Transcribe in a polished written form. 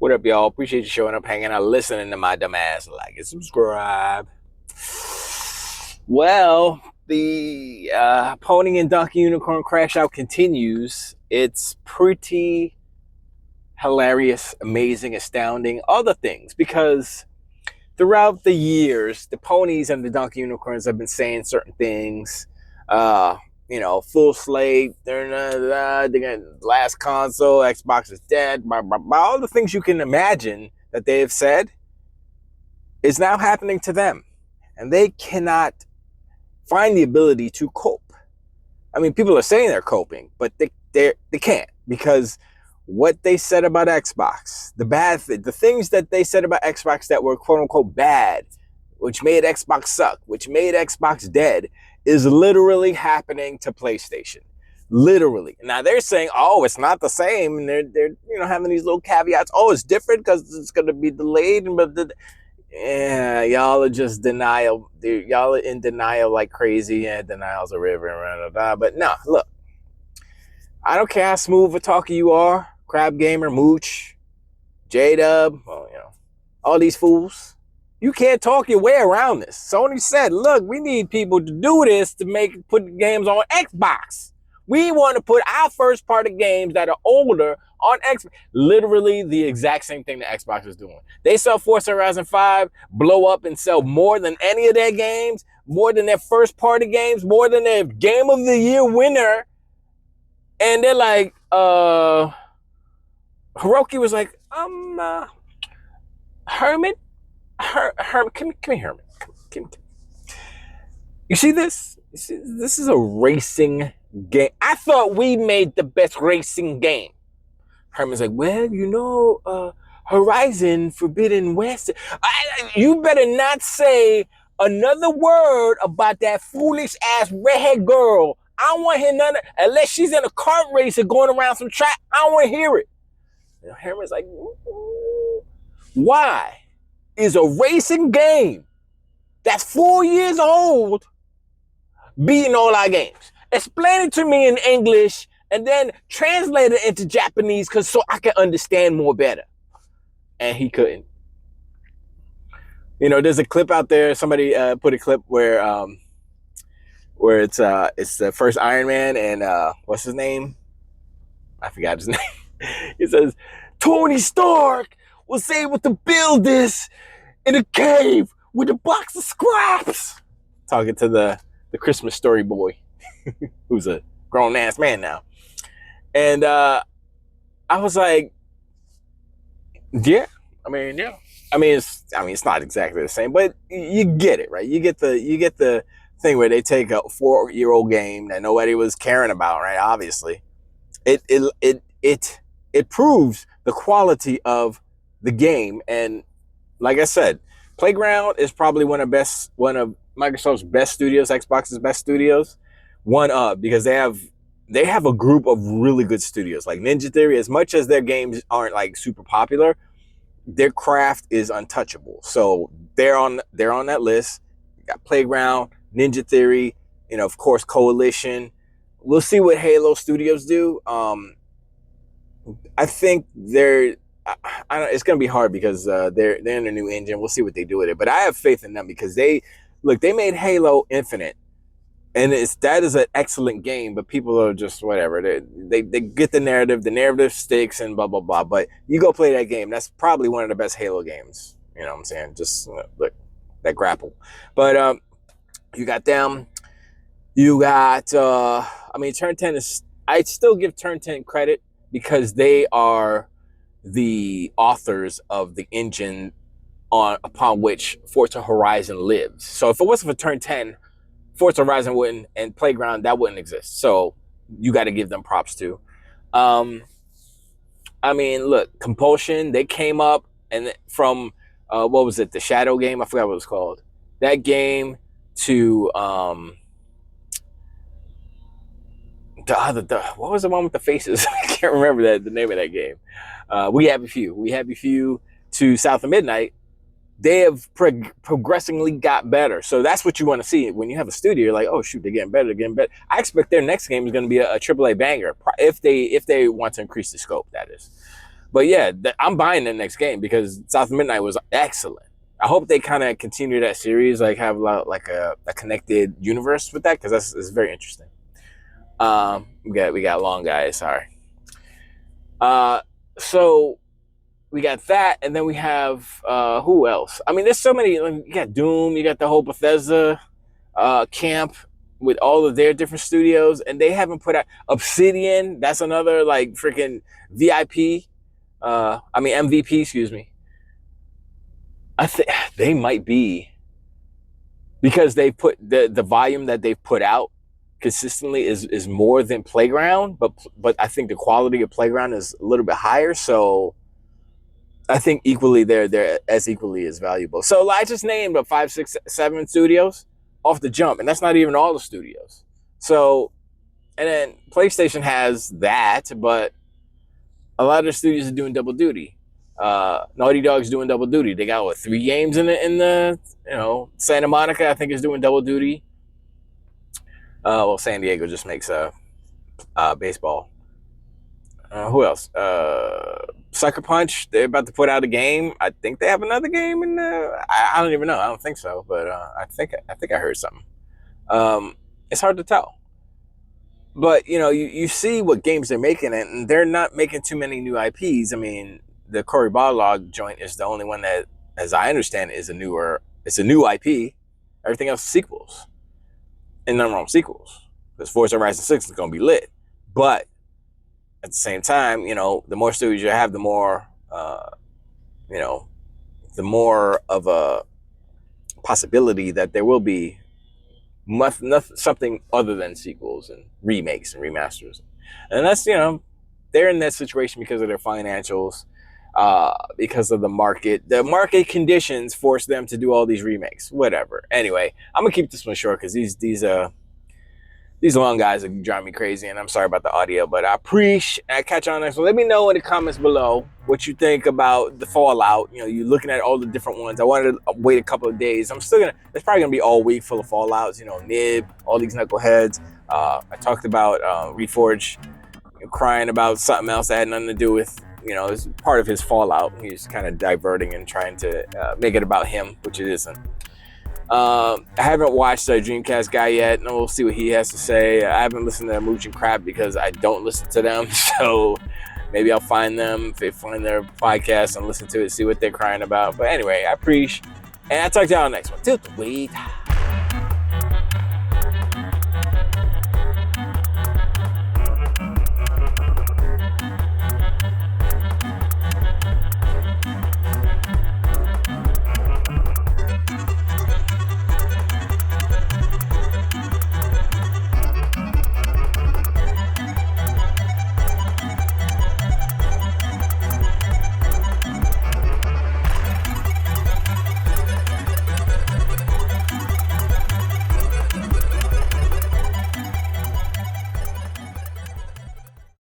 What up, y'all? Appreciate you showing up, hanging out, listening to my dumb ass. Like and subscribe. Well, the Pony and Donkey Unicorn crash out continues. It's pretty hilarious, amazing, astounding, other things, because throughout the years, the Ponies and the Donkey Unicorns have been saying certain things. Full slate, they're gonna last console, Xbox is dead, blah, blah, blah. All the things you can imagine that they have said is now happening to them. And they cannot find the ability to cope. I mean, people are saying they're coping, but they can't, because what they said about Xbox, the things that they said about Xbox that were quote unquote bad, which made Xbox suck, which made Xbox dead, is literally happening to PlayStation. Literally. Now they're saying, oh, it's not the same. And they're having these little caveats. Oh, it's different because it's going to be delayed. But yeah, y'all are just denial. Y'all are in denial like crazy. And denial's a river. And but no, look. I don't care how smooth a talker you are. Crab Gamer, Mooch, J-Dub, all these fools. You can't talk your way around this. Sony said, look, we need people to do this to put games on Xbox. We want to put our first party games that are older on Xbox. Literally the exact same thing that Xbox is doing. They sell Forza Horizon 5, blow up and sell more than any of their games, more than their first party games, more than their Game of the Year winner. And they're like, Hiroki was like, Herman, come here, Herman. Come. You see this? This is a racing game. I thought we made the best racing game. Herman's like, well, Horizon Forbidden West. You better not say another word about that foolish ass redhead girl. I don't want to hear none of, unless she's in a kart racer going around some track. I don't want to hear it. Herman's like, why is a racing game that's 4 years old beating all our games? Explain it to me in English and then translate it into Japanese so I can understand more better. And he couldn't. There's a clip out there. Somebody put a clip where it's the first Iron Man and what's his name? I forgot his name. He says, Tony Stark was able to build this in a cave with a box of scraps. Talking to the Christmas story boy, who's a grown ass man now. And I was like, yeah. It's not exactly the same, but you get it, right? You get the thing where they take a 4-year-old game that nobody was caring about, right? Obviously, it proves the quality of the game. And like I said, Playground is probably one of Microsoft's best studios, Xbox's best studios, because they have a group of really good studios. Like Ninja Theory, as much as their games aren't like super popular, their craft is untouchable. So they're on that list. You got Playground, Ninja Theory, of course, Coalition. We'll see what Halo Studios do. I think it's going to be hard because they're in a new engine. We'll see what they do with it. But I have faith in them because they made Halo Infinite. And that is an excellent game, but people are just whatever. They get the narrative sticks and blah, blah, blah. But you go play that game. That's probably one of the best Halo games. You know what I'm saying? Just look, that grapple. But you got them. You got, Turn 10 is, I still give Turn 10 credit because they are the authors of the engine upon which Forza Horizon lives. So if it wasn't for Turn 10, Forza Horizon wouldn't, and Playground, that wouldn't exist. So you got to give them props too. Look, Compulsion, they came up and from, what was it? The Shadow game? I forgot what it was called. That game to, what was the one with the faces? I can't remember the name of that game. We Have a Few to South of Midnight. They have progressively got better. So that's what you want to see. When you have a studio, you're like, oh, shoot, they're getting better. I expect their next game is going to be a AAA banger if they want to increase the scope, that is. But yeah, I'm buying the next game because South of Midnight was excellent. I hope they kind of continue that series, like have like a connected universe with that, because that's very interesting. We got long guys. Sorry. So we got that, and then we have who else? I mean, there's so many. Like, you got Doom, you got the whole Bethesda camp with all of their different studios, and they haven't put out Obsidian. That's another like freaking VIP. MVP. Excuse me. I think they might be, because they put the volume that they've put out consistently is more than Playground, but I think the quality of Playground is a little bit higher. So I think equally they're as equally as valuable. So I just named 5, 6, 7 studios off the jump, and that's not even all the studios. So, and then PlayStation has that, but a lot of the studios are doing double duty. Naughty Dog's doing double duty. They got 3 games in the Santa Monica, I think, is doing double duty. Well, San Diego just makes baseball. Who else? Sucker Punch. They're about to put out a game. I think they have another game in the. I don't even know. I don't think so, but I think I heard something. It's hard to tell. But you see what games they're making, and they're not making too many new IPs. I mean, the Cory Barlog joint is the only one that, as I understand, it's a new IP. Everything else is sequels. And nothing wrong with sequels, because Forza Horizon 6 is going to be lit. But at the same time, the more studios you have, the more, the more of a possibility that there will be something other than sequels and remakes and remasters. And that's, they're in that situation because of their financials, because of the market. The market conditions force them to do all these remakes, whatever. Anyway, I'm gonna keep this one short because these long guys are driving me crazy, and I'm sorry about the audio, but I appreciate. I catch you on next one. Let me know in the comments below what you think about the Fallout. You're looking at all the different ones. I wanted to wait a couple of days. It's probably gonna be all week full of Fallouts. Nib, all these knuckleheads. I talked about Reforge crying about something else that had nothing to do with. It's part of his Fallout. He's kind of diverting and trying to make it about him, which it isn't. I haven't watched the Dreamcast guy yet, and we'll see what he has to say. I haven't listened to Mooch and Crap because I don't listen to them, so maybe I'll find them if they find their podcast and listen to it, see what they're crying about. But anyway, I appreciate, and I'll talk to y'all next one. Till the wait.